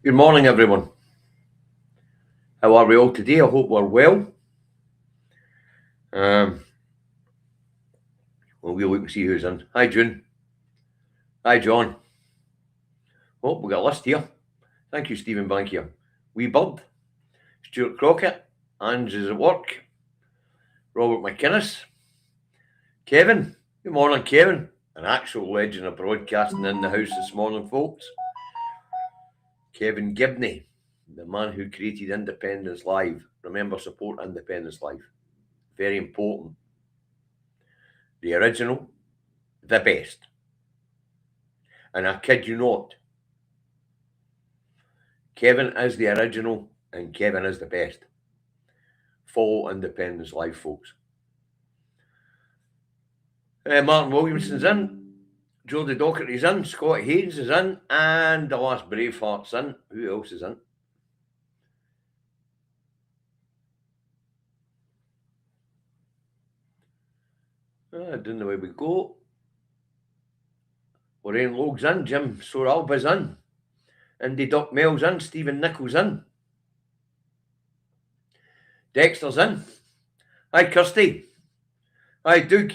Good morning, everyone. How are we all today? I hope we're well. We'll look and see who's in. Hi, June. Hi, John. Oh, we've got a list here. Thank you, Stephen Bankier. Wee Bird. Stuart Crockett. Ange is at work. Robert McInnes. Kevin. Good morning, Kevin. An actual legend of broadcasting in the house this morning, folks. Kevin Gibney, the man who created Independence Live. Remember, support Independence Live. Very important. The original, the best. And I kid you not, Kevin is the original and Kevin is the best. Follow Independence Live, folks. Martin Williamson's in. Jodie Docherty's in. Scott Haynes is in. And the last Braveheart's in. Who else is in? I don't know where we go. Lorraine Logue's in. Jim Soralba's in. Indy Duck Mel's in. Stephen Nichols in. Dexter's in. Hi, Kirsty. Hi, Doug.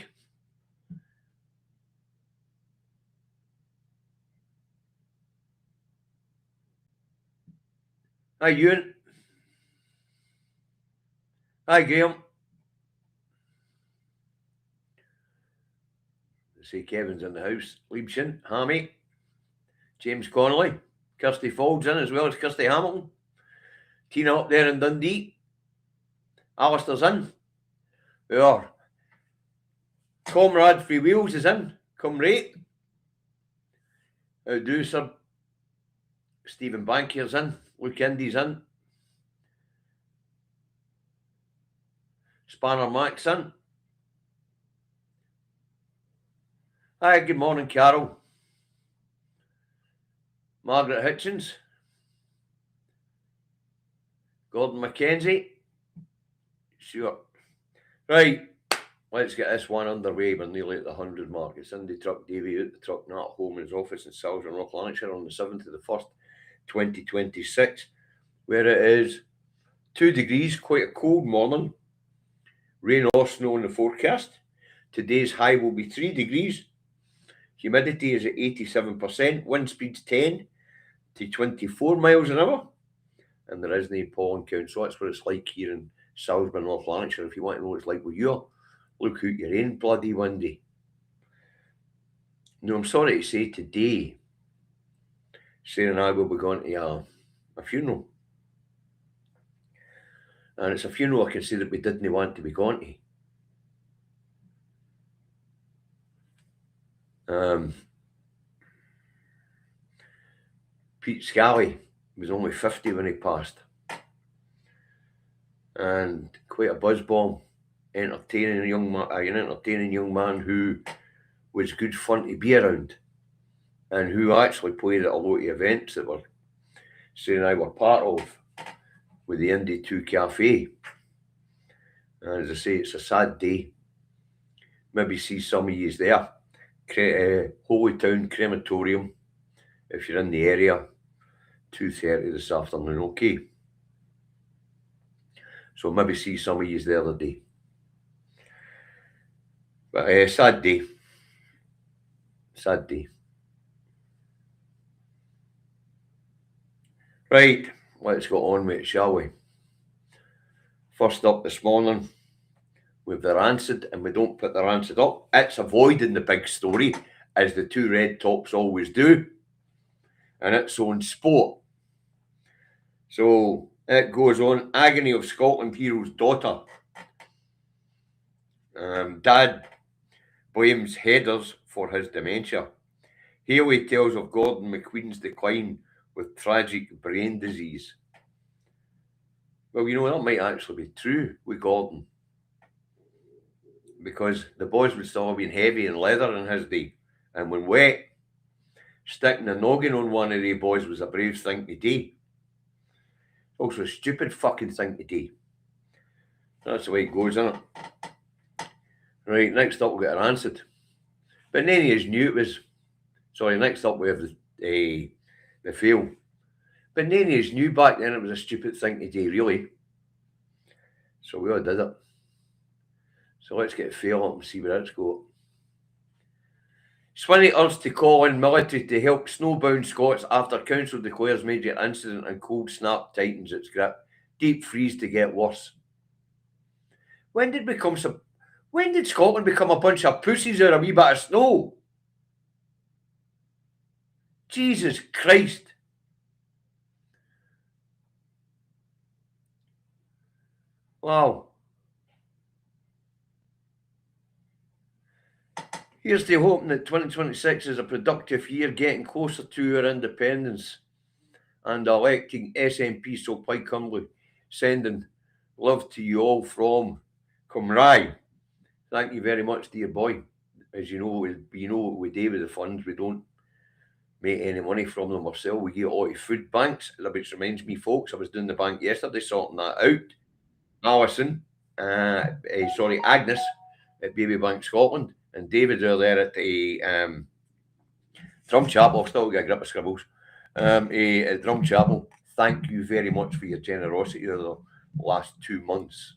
Hi, Ewan. Hi, Graham. Say Kevin's in the house. Liebchen, Hammy, James Connolly, Kirsty Folds in as well as Kirsty Hamilton. Tina up there in Dundee. Alistair's in. Our comrade Free Wheels is in. Comrade. How do, sir? Stephen Bankier's in. Luke Indy's in. Spanner Mac's in. Hi, good morning, Carol. Margaret Hitchens. Gordon McKenzie. Sure. Right, let's get this one underway. We're nearly at the 100 mark. It's Indy Truck Davy out the truck, not at home in his office in Salisbury, North Lanarkshire on the 7th of the 1st, 2026, where it is 2 degrees, quite a cold morning. Rain or snow in the forecast. Today's high will be 3 degrees. Humidity is at 87%. Wind speed's 10 to 24 miles an hour. And there is no pollen count. So that's what it's like here in Salisbury, North Lanarkshire. If you want to know what it's like where you are, look out your own bloody window. No, I'm sorry to say today, Sarah and I will be going to a funeral. And it's a funeral I can say that we didn't want to be going to. Pete Scally was only 50 when he passed. And quite a buzz bomb. Entertaining young man who was good fun to be around. And who actually played at a lot of events that were Sarah and I were part of with the Indy 2 Cafe. And as I say, it's a sad day. Maybe see some of you there. Holy Town Crematorium, if you're in the area, 2:30 this afternoon, okay? So maybe see some of you there today. But sad day. Sad day. Right, let's go on with it, shall we? First up this morning, with the Rancid, and we don't put the Rancid up. It's avoiding the big story, as the two red tops always do, and its own sport. So it goes on. Agony of Scotland hero's daughter. Dad blames headers for his dementia. Haley tells of Gordon McQueen's decline with tragic brain disease. Well, you know, that might actually be true with Gordon, because the boys would still have been heavy and leather in his day. And when wet, sticking a noggin on one of the boys was a brave thing to do. Also a stupid fucking thing to do. That's the way it goes, isn't it? Right, next up we'll get Rancid. But Nenny is new. Next up we have the fail. But Nani's knew back then it was a stupid thing to do, really. So we all did it. So let's get a fail up and see where it's got. Swinney urged to call in military to help snowbound Scots after council declares major incident and cold snap tightens its grip. Deep freeze to get worse. When did Scotland become a bunch of pussies or a wee bit of snow? Jesus Christ. Wow. Here's to hoping that 2026 is a productive year, getting closer to our independence and electing SNP. So quite humbly, sending love to you all from Cymraeg. Thank you very much, dear boy. As you know what we do with the funds. We don't make any money from them ourselves. We give it all to food banks, which reminds me, folks, I was doing the bank yesterday, sorting that out. Agnes at Baby Bank Scotland, and David are there at the Drum Chapel. I've still got a grip of scribbles. At Drum Chapel, thank you very much for your generosity over the last 2 months.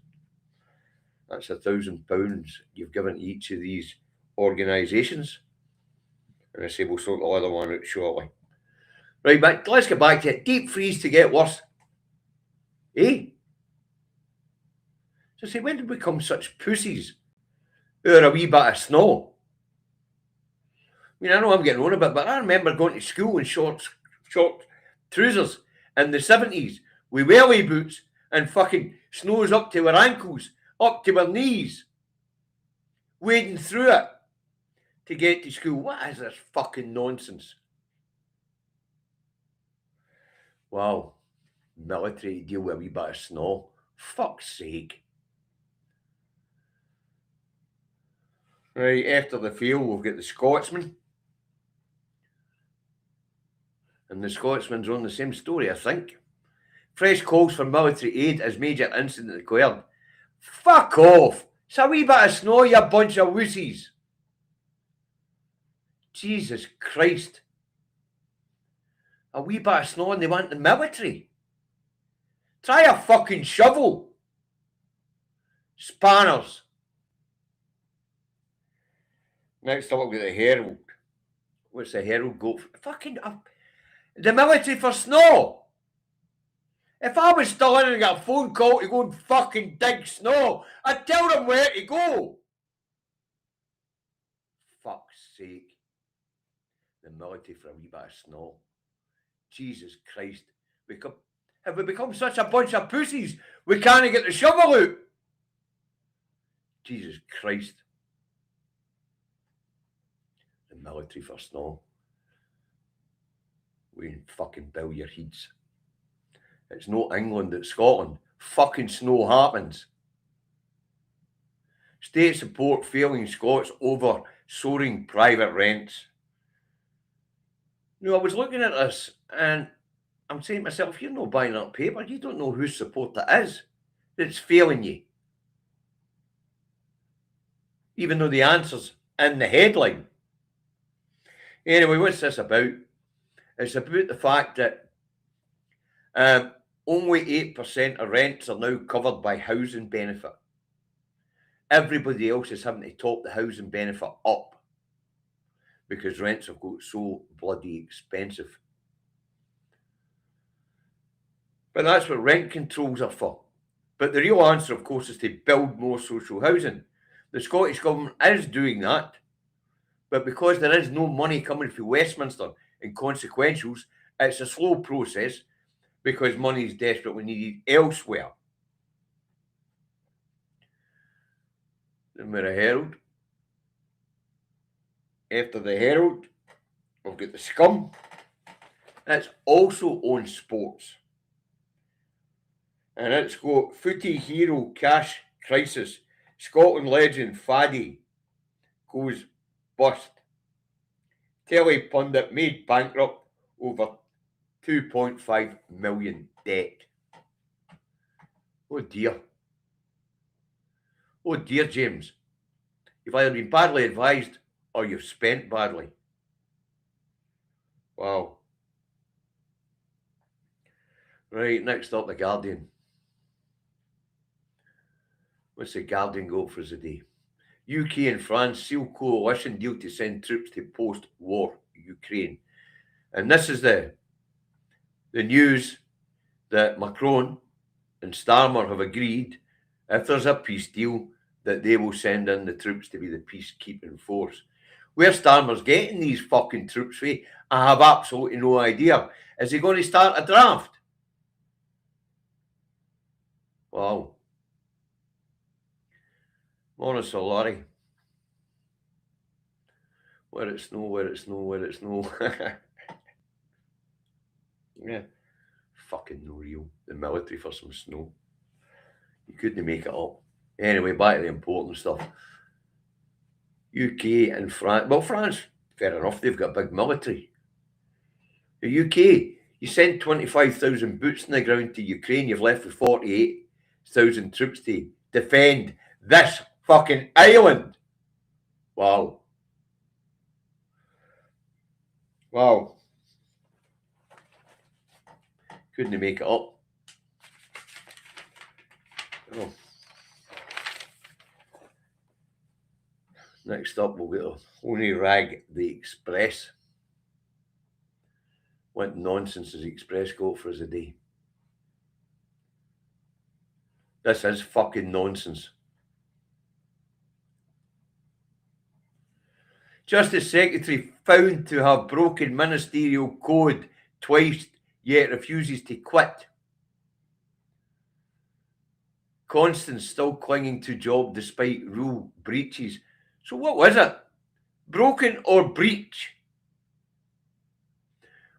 That's £1,000 you've given to each of these organisations. And I say we'll sort the other one out shortly. Right, but let's get back to it. Deep freeze to get worse. Eh? So say, when did we become such pussies? Or a wee bit of snow? I mean, I know I'm getting on a bit, but I remember going to school in short trousers in the 70s with welly boots and fucking snows up to our ankles, up to our knees, wading through it to get to school. What is this fucking nonsense? Wow. Military to deal with a wee bit of snow. Fuck's sake. Right, after the field, we've got the Scotsman. And the Scotsman's on the same story, I think. Fresh calls for military aid as major incident declared. Fuck off! It's a wee bit of snow, you bunch of wussies. Jesus Christ. A wee bit of snow and they want the military. Try a fucking shovel. Spanners. Next up, we've got the Herald. What's the Herald go for? Fucking the military for snow. If I was still in and got a phone call to go and fucking dig snow, I'd tell them where to go. Fuck's sake. The military for a wee bit of snow. Jesus Christ. Have we become such a bunch of pussies we can't get the shovel out? Jesus Christ. The military for snow. We fucking bill your heads. It's not England, it's Scotland. Fucking snow happens. State support failing Scots over soaring private rents. I was looking at this and I'm saying to myself, you're not buying that paper. You don't know whose support that is that's failing you. Even though the answer's in the headline. Anyway, what's this about? It's about the fact that only 8% of rents are now covered by housing benefit. Everybody else is having to top the housing benefit up because rents have got so bloody expensive. But that's what rent controls are for. But the real answer, of course, is to build more social housing. The Scottish Government is doing that, but because there is no money coming from Westminster in consequentials, it's a slow process because money is desperately needed elsewhere. Then we're a Herald. After the Herald, we've got the Scum. It's also on sports. And it's got footy hero cash crisis. Scotland legend Faddy goes bust. Telly pundit made bankrupt over 2.5 million debt. Oh dear. Oh dear, James. You've either been badly advised or you've spent badly. Wow. Right, next up, The Guardian. What's The Guardian got for us today? UK and France seal coalition deal to send troops to post-war Ukraine. And this is the news that Macron and Starmer have agreed, if there's a peace deal, that they will send in the troops to be the peacekeeping force. Where Starmer's getting these fucking troops from, I have absolutely no idea. Is he going to start a draft? Wow. Morning, Sir Larry. Where it snow, where it snow, where it snow. Yeah. Fucking no real. The military for some snow. You couldn't make it up. Anyway, back to the important stuff. UK and France. Well, France, fair enough, they've got a big military. The UK, you send 25,000 boots on the ground to Ukraine, you've left with 48,000 troops to defend this fucking island. Wow. Wow. Couldn't make it up. Oh. Next up, we'll get Only Rag the Express. What nonsense has the Express got for us a day? This is fucking nonsense. Justice Secretary found to have broken ministerial code twice, yet refuses to quit. Constance still clinging to job despite rule breaches. So what was it? Broken or breach?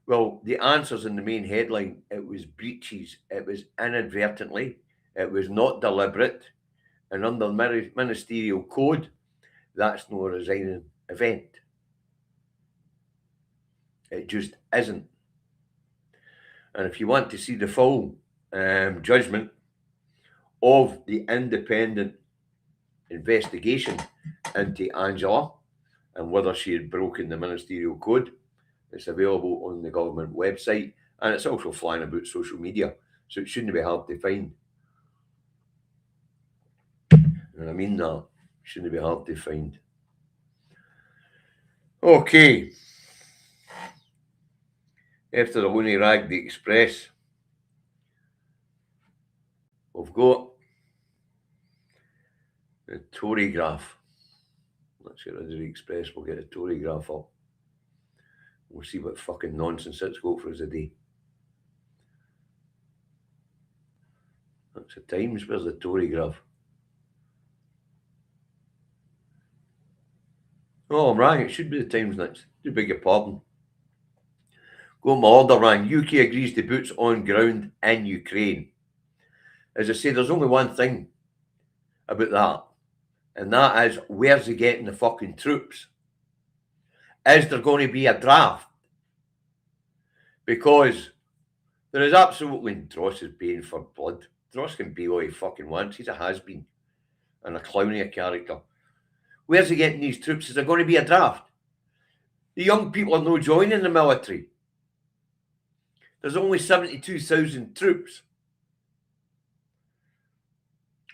Well, the answer's in the main headline. It was breaches. It was inadvertently. It was not deliberate. And under ministerial code, that's no resigning event. It just isn't. And if you want to see the full judgment of the independent investigation into Angela and whether she had broken the ministerial code, it's available on the government website, and it's also flying about social media, so it shouldn't be hard to find. And I mean that, shouldn't be hard to find. Okay. After the Looney Rag the Express, we've got the Tory graph. Let's get rid of the Express, we'll get the Tory graph up. We'll see what fucking nonsense it's got for us a day. That's the Times, where's the Tory graph? Oh, right, it should be the Times next. Do beg your pardon. Got my order rang. UK agrees to boots on ground in Ukraine. As I say, there's only one thing about that, and that is, where's he getting the fucking troops? Is there going to be a draft? Because there is absolutely, Dross is paying for blood. Dross can be what he fucking wants. He's a has-been and a clowny a character. Where's he getting these troops? Is there going to be a draft? The young people are no joining the military. There's only 72,000 troops.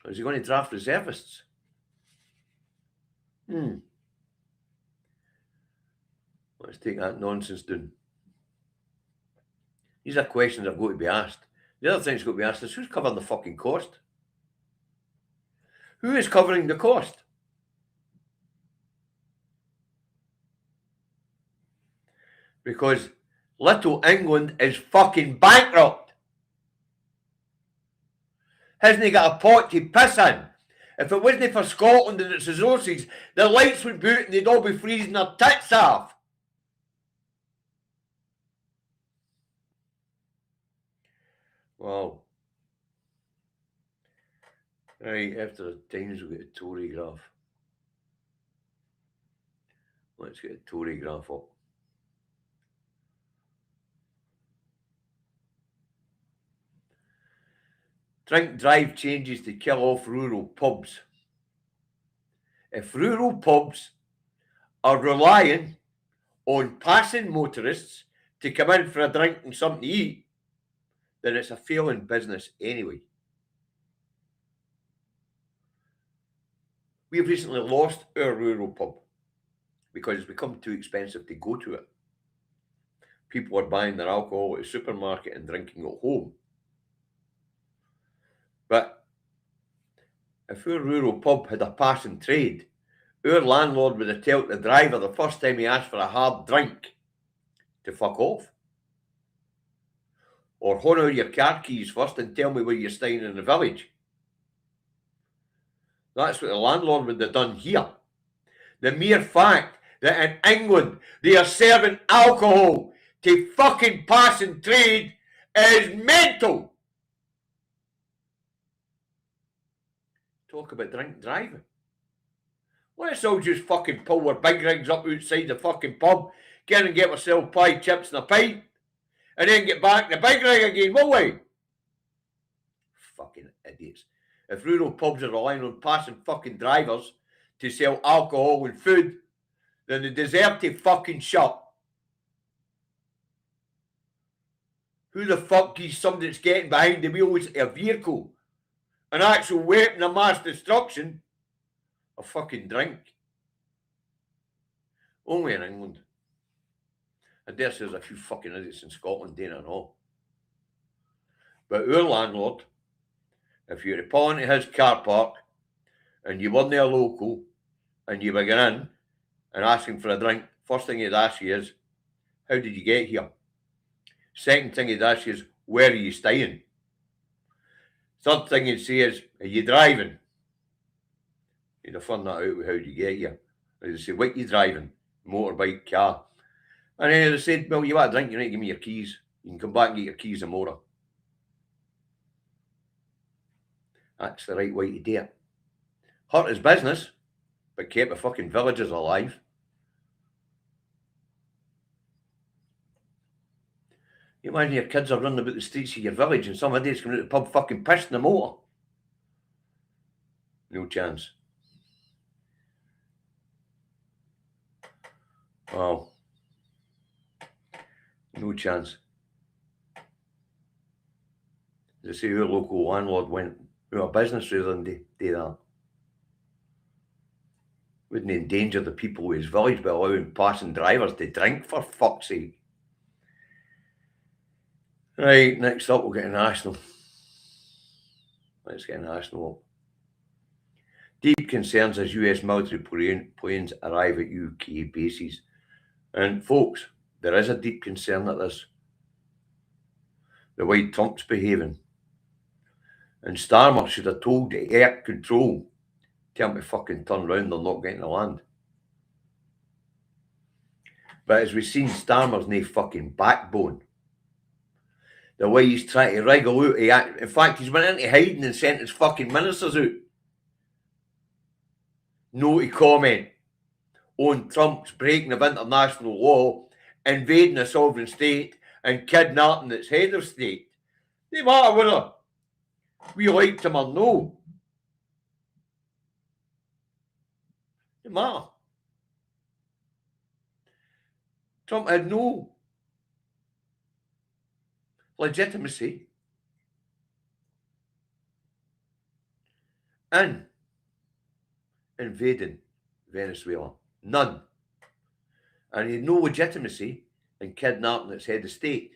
Is he going to draft reservists? Let's take that nonsense down. These are questions that have got to be asked. The other thing that's got to be asked is, who's covering the fucking cost? Who is covering the cost? Because little England is fucking bankrupt. Hasn't he got a pot to piss in? If it wasn't for Scotland and its resources, the lights would boot and they'd all be freezing their tits off. Wow. Right, after the Times we'll get a Tory graph. Let's get a Tory graph up. Drink drive changes to kill off rural pubs. If rural pubs are relying on passing motorists to come in for a drink and something to eat, then it's a failing business anyway. We've recently lost our rural pub because it's become too expensive to go to it. People are buying their alcohol at the supermarket and drinking at home. But if our rural pub had a passing trade, our landlord would have told the driver the first time he asked for a hard drink to fuck off. Or hone out your car keys first and tell me where you're staying in the village. That's what the landlord would have done here. The mere fact that in England they are serving alcohol to fucking passing trade is mental. Talk about drink driving. Let's all just fucking pull our big rigs up outside the fucking pub, get and get ourselves pie, chips and a pint, and then get back in the big rig again, will we? Fucking idiots. If rural pubs are relying on passing fucking drivers to sell alcohol and food, then they deserve to fucking shut. Who the fuck gives somebody that's getting behind the wheel of a vehicle, an actual weapon of mass destruction, a fucking drink? Only in England. I dare say there's a few fucking idiots in Scotland doing it and all. But our landlord, if you were to pull into his car park and you weren't a local and you were going in and asking for a drink, first thing he'd ask you is, how did you get here? Second thing he'd ask you is, where are you staying? Third thing he'd say is, are you driving? He'd have fun that out with how did you get here. He'd say, what are you driving? Motorbike, car. And then he'd say, well, you want a drink, you need to give me your keys. You can come back and get your keys tomorrow. That's the right way to do it. Hurt his business, but kept the fucking villagers alive. You imagine your kids are running about the streets of your village and some idiots coming out of the pub fucking pissed in the motor. No chance. Wow. No chance. As I say, our local landlord went out of business rather than do that. Wouldn't endanger the people of his village by allowing passing drivers to drink, for fuck's sake. Right, next up we'll get a national. Let's get a national up. Deep concerns as US military planes arrive at UK bases. And folks, there is a deep concern at this. The way Trump's behaving. And Starmer should have told the air control, tell them to fucking turn around, they're not getting to land. But as we've seen, Starmer's no fucking backbone. The way he's trying to wriggle out, in fact, he's went into hiding and sent his fucking ministers out. No to comment on Trump's breaking of international law, invading a sovereign state and kidnapping its head of state. No matter whether we liked him or no. No matter. Trump had no legitimacy in invading Venezuela. None. And he had no legitimacy in kidnapping its head of state.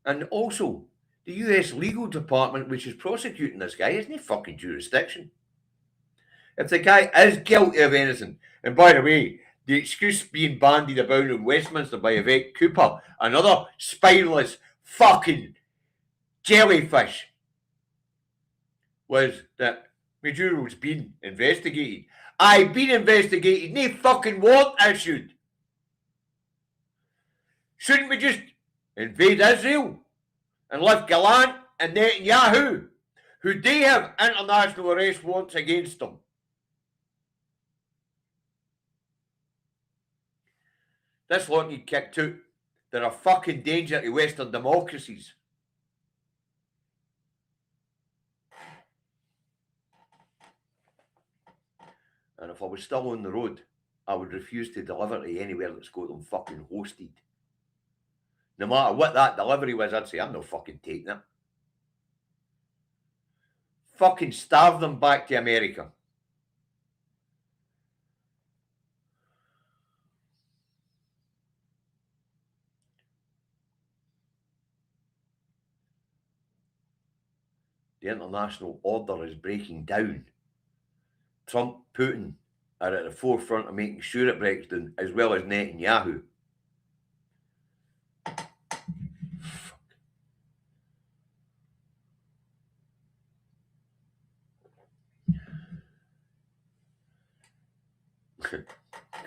And also, the US legal department, which is prosecuting this guy, isn't fucking jurisdiction. If the guy is guilty of anything, and by the way, the excuse being bandied about in Westminster by Yvette Cooper, another spineless fucking jellyfish, was that Maduro's been investigated. I've been investigated, no fucking warrant issued. Shouldn't we just invade Israel and lift Gallant and Netanyahu, who do have international arrest warrants against them? This lot need kicked out. They're a fucking danger to Western democracies. And if I was still on the road, I would refuse to deliver to anywhere that's got them fucking hosted. No matter what that delivery was, I'd say, I'm not fucking taking it. Fucking starve them back to America. The international order is breaking down. Trump, Putin are at the forefront of making sure it breaks down, as well as Netanyahu.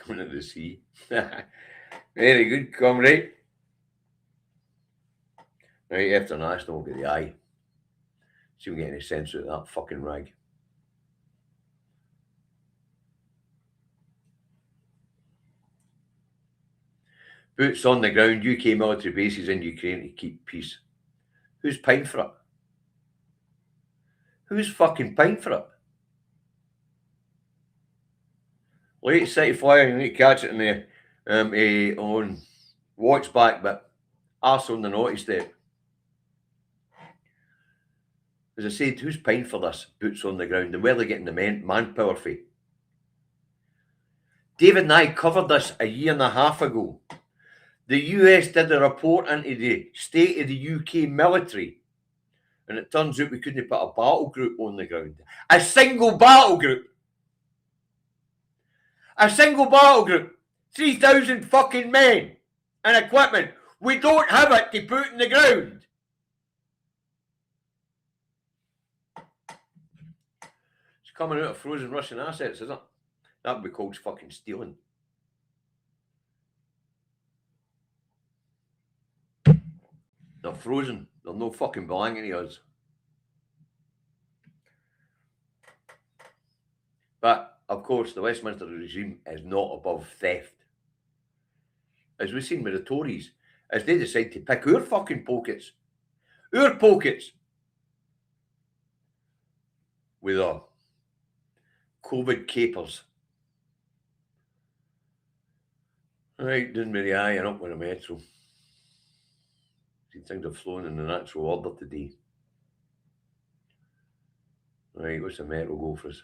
Going to the sea. Very good, comrade. Right, international, get the eye. See if we get any sense out of that fucking rag. Boots on the ground, UK military bases in Ukraine to keep peace. Who's paying for it? Who's fucking paying for it? Late City Flyer, you need to catch it in the on watch back, but arse on the naughty step. As I said, who's paying for this? Boots on the ground, and where are they getting the manpower fee? David and I covered this a year and a half ago. The US did a report into the state of the UK military, and it turns out we couldn't put a battle group on the ground. A single battle group. A single battle group. 3,000 fucking men and equipment. We don't have it to put in the ground. It's coming out of frozen Russian assets, isn't it? That would be called fucking stealing. They're frozen. They're no fucking belonging to us. But, of course, the Westminster regime is not above theft. As we've seen with the Tories, as they decide to pick our fucking pockets. Our pockets. With our COVID capers. Right, down with the eye and up with the metro. Things have flown in the natural order today. Right, what's the metro go for us?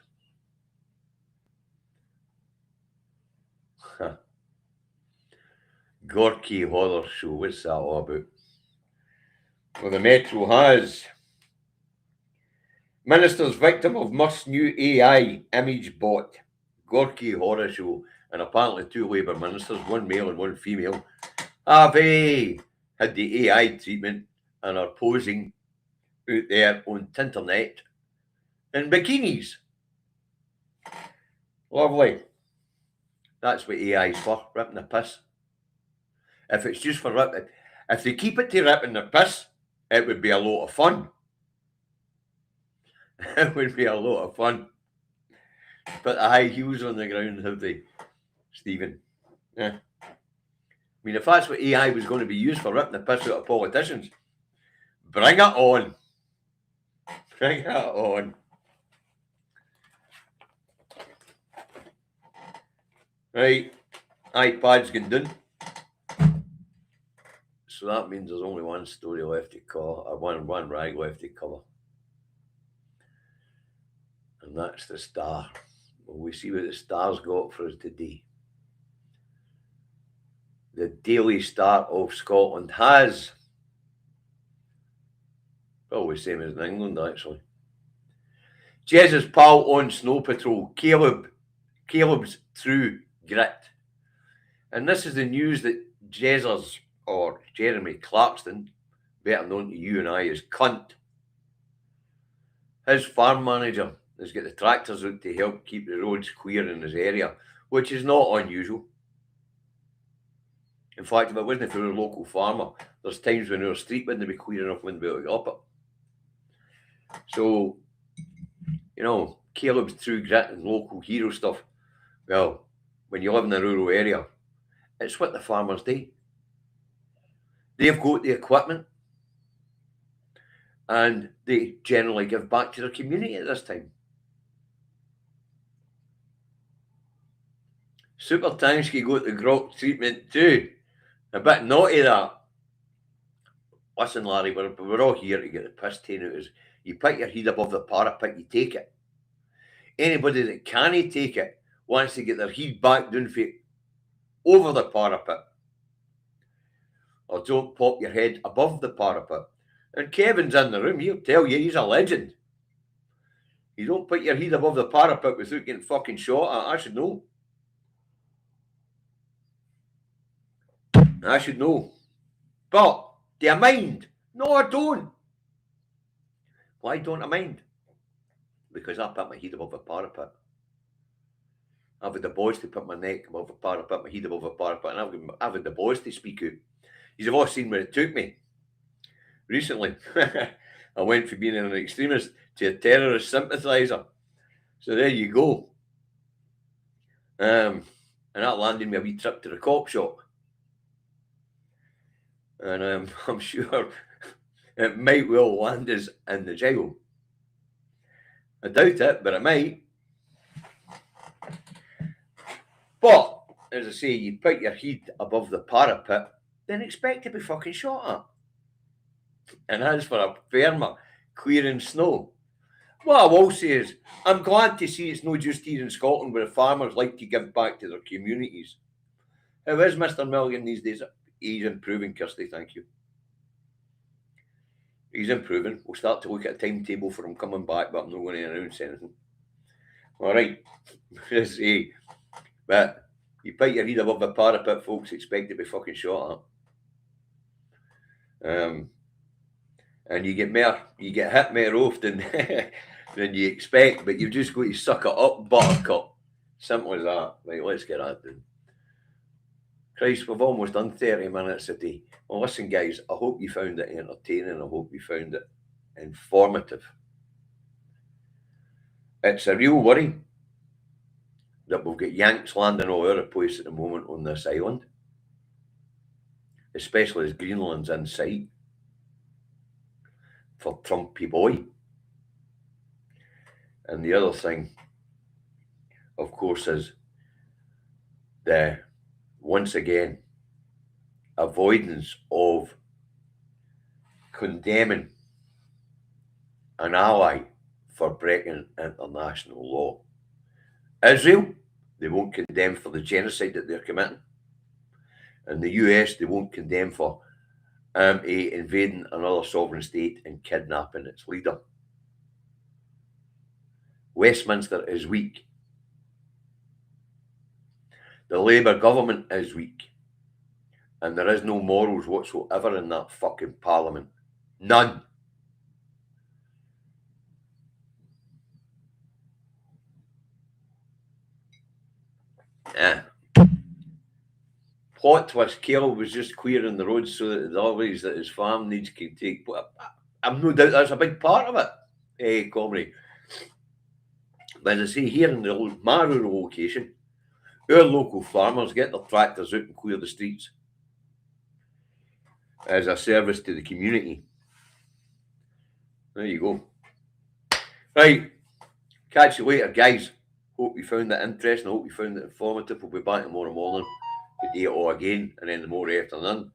Gorky Horror Show, what's that all about? Well, the metro has Ministers victim of Musk's new AI image bot. Gorky Horror Show. And apparently 2 Labour ministers, 1 male and 1 female, have had the AI treatment and are posing out there on Tinternet in bikinis. Lovely. That's what AI is for, ripping the piss. If it's just for ripping, if they keep it to ripping the piss, it would be a lot of fun. It would be a lot of fun. Put the high heels on the ground, have they, Stephen? Yeah. I mean, if that's what AI was going to be used for, ripping the piss out of politicians, bring it on. Bring it on. Right, iPad's getting done. So that means there's only one story left to cover, or one rag left to cover. And that's the Star. Well, we see what the Star's got for us today. The Daily Star of Scotland has, probably the same as in England actually, Jez's pal on snow patrol, Caleb's true grit. And this is the news that Jez's, or Jeremy Clarkston, better known to you and I as Cunt, his farm manager has got the tractors out to help keep the roads clear in his area, which is not unusual. In fact, if it wasn't for our local farmer, there's times when our street wouldn't be clear enough, wouldn't be able to get up it. So, you know, Caleb's true grit and local hero stuff, well, when you live in a rural area, it's what the farmers do. They've got the equipment and they generally give back to their community at this time. Super Tansky got the grok treatment too. A bit naughty that. Listen, Larry, we're all here to get the piss taken out of us. You put your head above the parapet, you take it. Anybody that can't take it wants to get their head back down for over the parapet. Or don't pop your head above the parapet. And Kevin's in the room, he'll tell you he's a legend. You don't put your head above the parapet without getting fucking shot at. I should know. I should know. But do I mind? No, I don't. Why don't I mind? Because I put my head above the parapet. I've had the boys to put my neck above the parapet, my head above the parapet, and I've had the boys to speak out. You've all seen where it took me. Recently, I went from being an extremist to a terrorist sympathiser. So there you go. And that landed me a wee trip to the cop shop. And I'm sure it might well land us in the jail. I doubt it, but it might. But, as I say, you put your head above the parapet, then expect to be fucking shot at. And as for a farmer clearing snow, what I will say is, I'm glad to see it's no just here in Scotland where the farmers like to give back to their communities. How is Mr. Milligan these days? He's improving, Kirsty, thank you. He's improving. We'll start to look at a timetable for him coming back, but I'm not going to announce anything. All right. See, but you put your head above the parapet, folks, expect to be fucking shot at. And you get hit more often than you expect, but you've just got to suck it up, buttercup. Simple as that. Right, let's get that done. Christ, we've almost done 30 minutes a day. Well, listen, guys, I hope you found it entertaining. I hope you found it informative. It's a real worry that we've got Yanks landing all over the place at the moment on this island, especially as Greenland's in sight for Trumpy boy. And the other thing, of course, is the, once again, avoidance of condemning an ally for breaking international law. Israel, they won't condemn for the genocide that they're committing. And the US, they won't condemn for invading another sovereign state and kidnapping its leader. Westminster is weak. The Labour government is weak. And there is no morals whatsoever in that fucking parliament. None. Plot twist, Kel was just clearing the roads so that the deliveries that his farm needs can take. I'm no doubt that's a big part of it, comrade. But as I say, here in my rural location, our local farmers get their tractors out and clear the streets as a service to the community. There you go. Right. Catch you later, guys. Hope you found that interesting. I hope you found it informative. We'll be back tomorrow morning to do it all again, and then tomorrow afternoon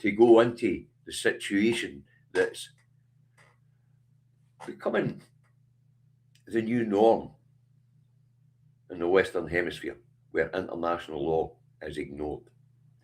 to go into the situation that's becoming the new norm in the Western Hemisphere, where international law is ignored.